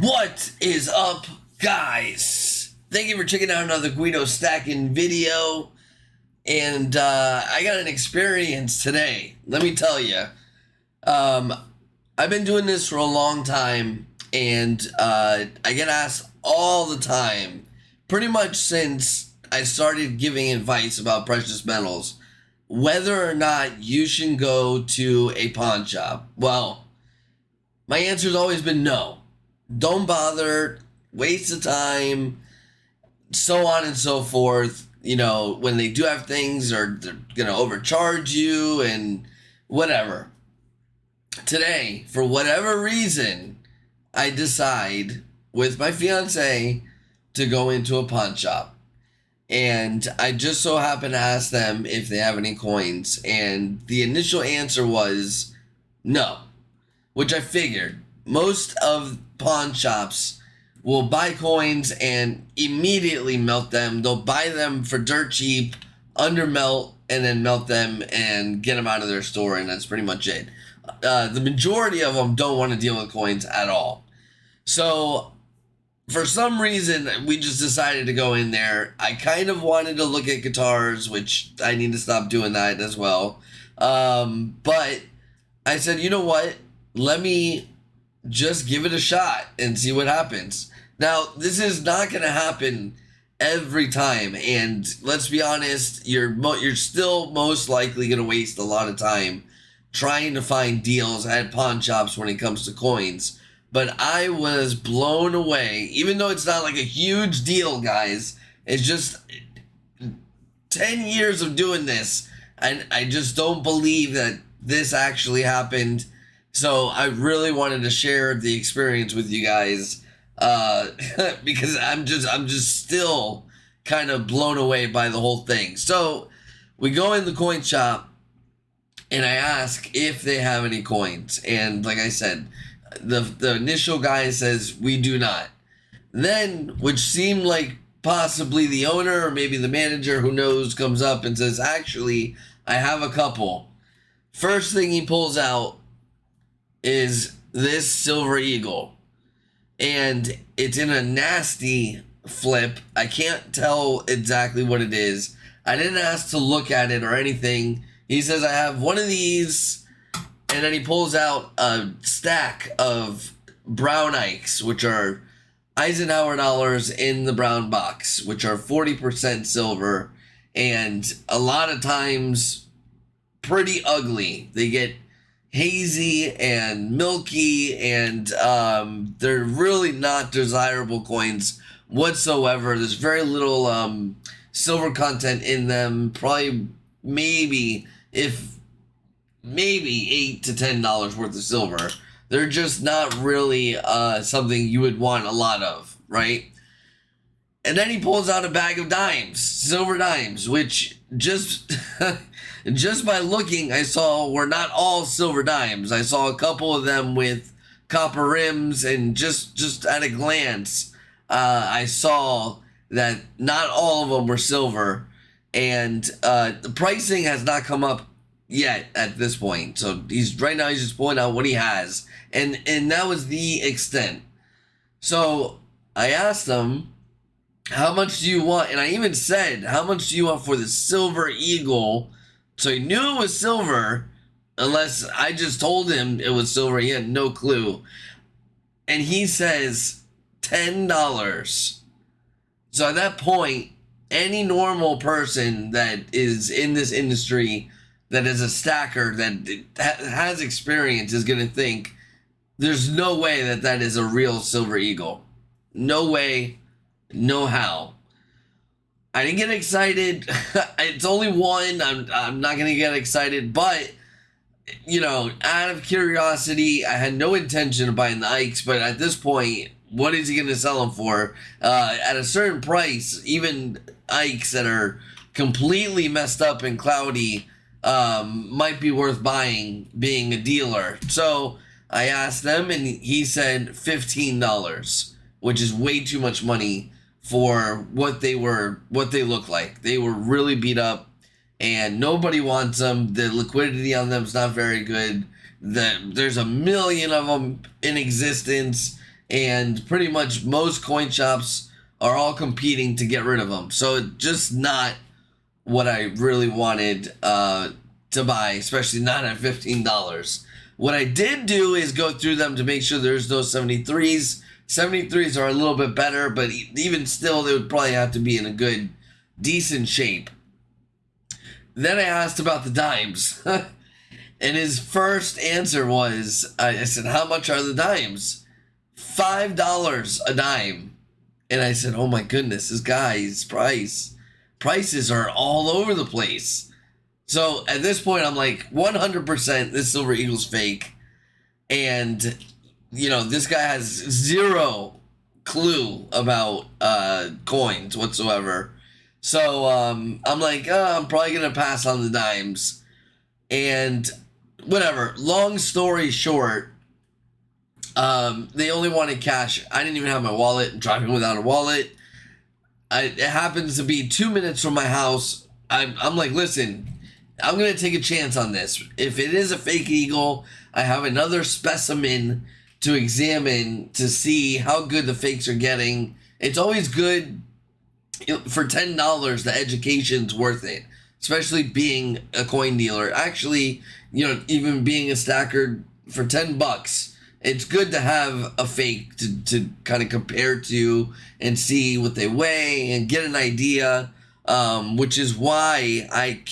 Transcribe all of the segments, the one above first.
What is up, guys? Thank you for checking out another Guido Stackin video. And I got an experience today. Let me tell you. I've been doing this for a long time, and I get asked all the time, pretty much since I started giving advice about precious metals, whether or not you should go to a pawn shop. Well, my answer's always been no. Don't bother, waste of time, so on and so forth. You know, when they do have things, or they're gonna overcharge you and whatever. Today, for whatever reason, I decide with my fiance to go into a pawn shop. And I just so happen to ask them if they have any coins. And the initial answer was no, which I figured. Most of pawn shops will buy coins and immediately melt them. They'll buy them for dirt cheap, under melt, and then melt them and get them out of their store, and that's pretty much it. The majority of them don't want to deal with coins at all. So for some reason, we just decided to go in there. I kind of wanted to look at guitars, which I need to stop doing that as well. But I said, you know what? Let me just give it a shot and see what happens. Now, this is not going to happen every time, and let's be honest, you're still most likely going to waste a lot of time trying to find deals at pawn shops when it comes to coins. But I was blown away, even though it's not like a huge deal, guys. It's just 10 years of doing this, and I just don't believe that this actually happened. So I really wanted to share the experience with you guys, because I'm just still kind of blown away by the whole thing. So we go in the coin shop, and I ask if they have any coins. And like I said, the initial guy says, we do not. Then, which seemed like possibly the owner or maybe the manager, who knows, comes up and says, actually, I have a couple. First thing he pulls out is this silver eagle, and it's in a nasty flip. I can't tell exactly what it is. I didn't ask to look at it or anything. He says, I have one of these, and then he pulls out a stack of brown Ikes, which are Eisenhower dollars in the brown box, which are 40% silver, and a lot of times pretty ugly. They get hazy and milky, and they're really not desirable coins whatsoever. There's very little silver content in them. Probably maybe $8 to $10 worth of silver. They're just not really something you would want a lot of, right? And then he pulls out a bag of dimes, silver dimes, which just just by looking, I saw were not all silver dimes. I saw a couple of them with copper rims, and just at a glance, I saw that not all of them were silver. And the pricing has not come up yet at this point. So he's just pulling out what he has, and that was the extent. So I asked him, how much do you want? And I even said, how much do you want for the silver eagle? So he knew it was silver, unless I just told him it was silver. He had no clue. And he says $10. So at that point, any normal person that is in this industry, that is a stacker, that has experience, is going to think there's no way that that is a real silver eagle. No way, no how. I didn't get excited. It's only one. I'm not going to get excited. But, you know, out of curiosity, I had no intention of buying the Ikes. But at this point, what is he going to sell them for? At a certain price, even Ikes that are completely messed up and cloudy might be worth buying, being a dealer. So I asked them, and he said $15, which is way too much money for what they look like. They were really beat up, and nobody wants them. The liquidity on them is not very good. There's a million of them in existence, and pretty much most coin shops are all competing to get rid of them. So it's just not what I really wanted to buy, especially not at $15. What I did do is go through them to make sure there's no 73s. 73s are a little bit better, but even still, they would probably have to be in a good, decent shape. Then I asked about the dimes. And his first answer was, I said, how much are the dimes? $5 a dime. And I said, oh my goodness, this guy's prices are all over the place. So at this point, I'm like, 100% this Silver Eagle's fake. And, you know, this guy has zero clue about coins whatsoever. So I'm like, oh, I'm probably going to pass on the dimes. And whatever, long story short, they only wanted cash. I didn't even have my wallet. I'm driving without a wallet. It happens to be 2 minutes from my house. I'm like, listen, I'm going to take a chance on this. If it is a fake eagle, I have another specimen to examine to see how good the fakes are getting. It's always good for $10. The education's worth it, especially being a coin dealer. Actually, you know, even being a stacker for $10, it's good to have a fake to kind of compare to and see what they weigh and get an idea, which is why I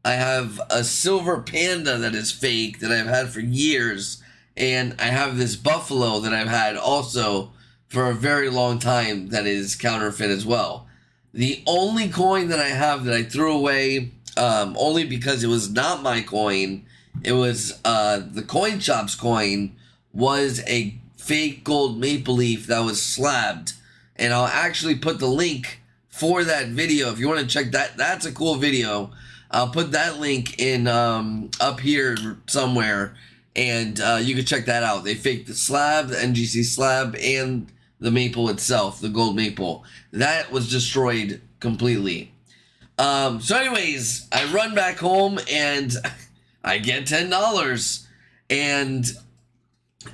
have a silver panda that is fake that I've had for years, and I have this buffalo that I've had also for a very long time that is counterfeit as well. The only coin that I have that I threw away, only because it was not my coin, it was the coin shop's coin, was a fake gold maple leaf that was slabbed. And I'll actually put the link for that video if you want to check that. That's a cool video. I'll put that link in up here somewhere, and you can check that out. They faked the slab, the NGC slab, and the maple itself, the gold maple. That was destroyed completely. So anyways, I run back home and I get $10, and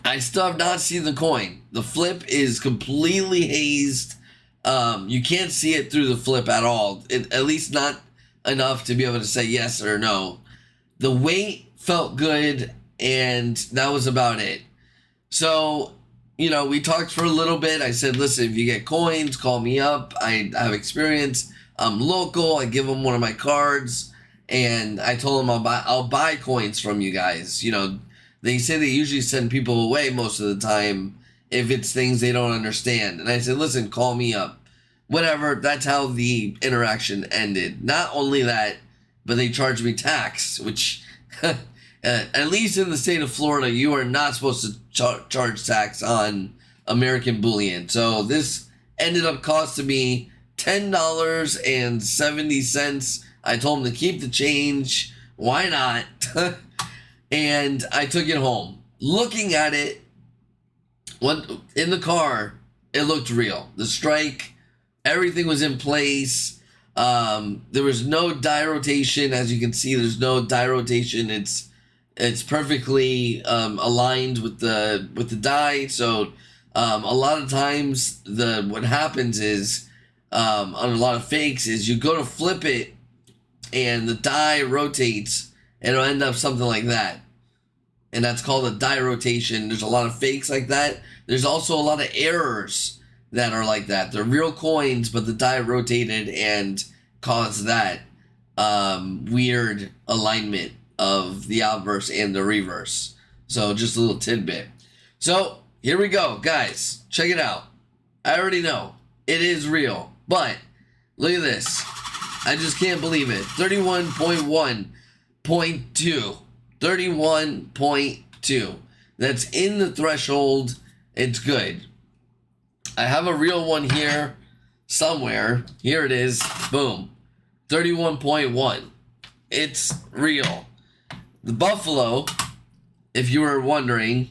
I still have not seen the coin. The flip is completely hazed. You can't see it through the flip at all. At least not enough to be able to say yes or no. The weight felt good, and that was about it. So, you know, we talked for a little bit. I said, listen, if you get coins, call me up. I have experience. I'm local. I give them one of my cards, and I told them I'll buy coins from you guys. You know, they say they usually send people away most of the time if it's things they don't understand. And I said, listen, call me up. Whatever. That's how the interaction ended. Not only that, but they charged me tax, which at least in the state of Florida, you are not supposed to charge tax on American bullion. So this ended up costing me $10.70. I told them to keep the change. Why not? And I took it home. Looking at it, in the car, it looked real. The strike, everything was in place. There was no die rotation. As you can see, there's no die rotation. It's perfectly aligned with the die. So a lot of times what happens is on a lot of fakes is you go to flip it and the die rotates and it'll end up something like that. And that's called a die rotation. There's a lot of fakes like that. There's also a lot of errors that are like that. They're real coins, but the die rotated and caused that weird alignment of the obverse and the reverse. So just a little tidbit. So here we go, guys. Check it out. I already know it is real, but look at this. I just can't believe it. 31.1.2. 31.2. That's in the threshold. It's good. I have a real one here somewhere. Here it is. Boom. 31.1. It's real. The buffalo, if you were wondering,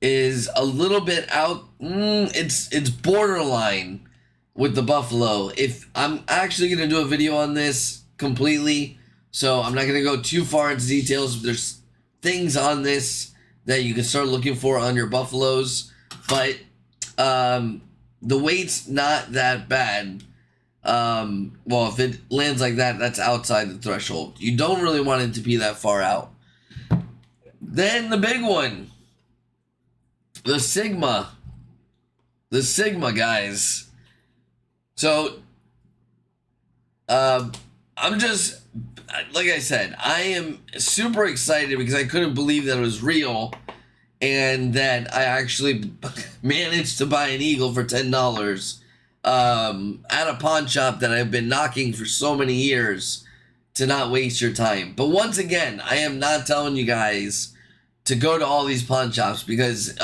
is a little bit out. It's borderline with the buffalo. If I'm actually going to do a video on this completely, so I'm not going to go too far into details. There's things on this that you can start looking for on your buffaloes. but the weight's not that bad. Well, if it lands like that, that's outside the threshold. You don't really want it to be that far out. Then the big one, the Sigma. The Sigma, guys. So, I'm just, like I said, I am super excited because I couldn't believe that it was real and that I actually managed to buy an eagle for $10 at a pawn shop that I've been knocking for so many years to not waste your time. But once again, I am not telling you guys to go to all these pawn shops because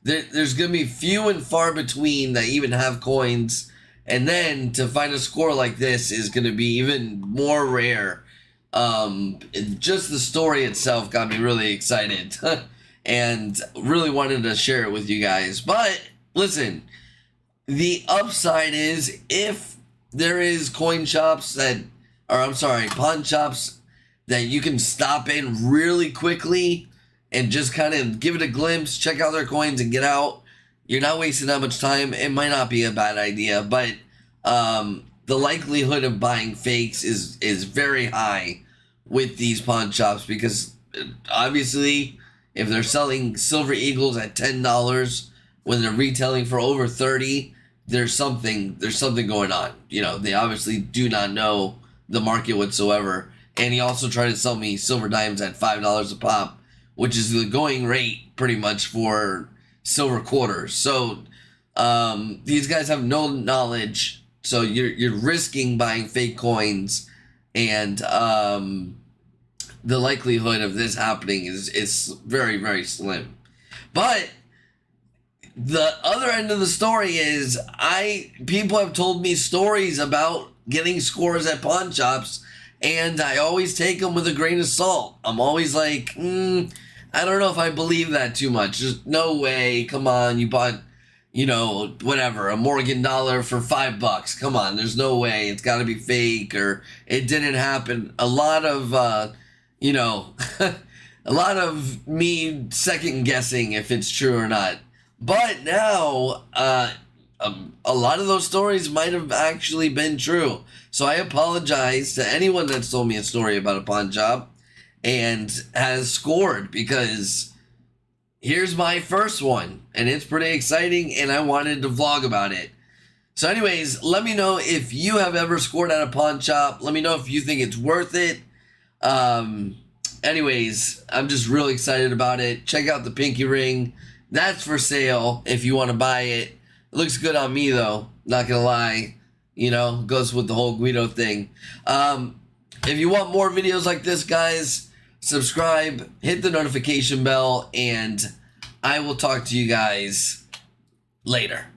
there's going to be few and far between that even have coins. And then to find a score like this is going to be even more rare. Just the story itself got me really excited and really wanted to share it with you guys. But listen, the upside is if there is coin shops that, or I'm sorry, pawn shops that you can stop in really quickly and just kind of give it a glimpse, check out their coins and get out. You're not wasting that much time. It might not be a bad idea, but the likelihood of buying fakes is very high with these pawn shops because obviously if they're selling silver eagles at $10 when they're retailing for over 30, there's something going on. You know, they obviously do not know the market whatsoever. And he also tried to sell me silver dimes at $5 a pop, which is the going rate pretty much for silver quarters. So these guys have no knowledge, so you're risking buying fake coins, and the likelihood of this happening is very, very slim. But the other end of the story is people have told me stories about getting scores at pawn shops, and I always take them with a grain of salt. I'm always like, I don't know if I believe that too much. Just no way. Come on, you bought, you know, whatever, a Morgan dollar for $5. Come on, there's no way. It's got to be fake, or it didn't happen. A lot of, you know, a lot of me second guessing if it's true or not. But now, a lot of those stories might have actually been true. So I apologize to anyone that's told me a story about a pawn shop and has scored, because here's my first one and it's pretty exciting and I wanted to vlog about it. So anyways, let me know if you have ever scored at a pawn shop. Let me know if you think it's worth it. Anyways, I'm just really excited about it. Check out the pinky ring. That's for sale if you want to buy it. It looks good on me though, not gonna lie. You know, goes with the whole Guido thing. If you want more videos like this, guys, subscribe, hit the notification bell, and I will talk to you guys later.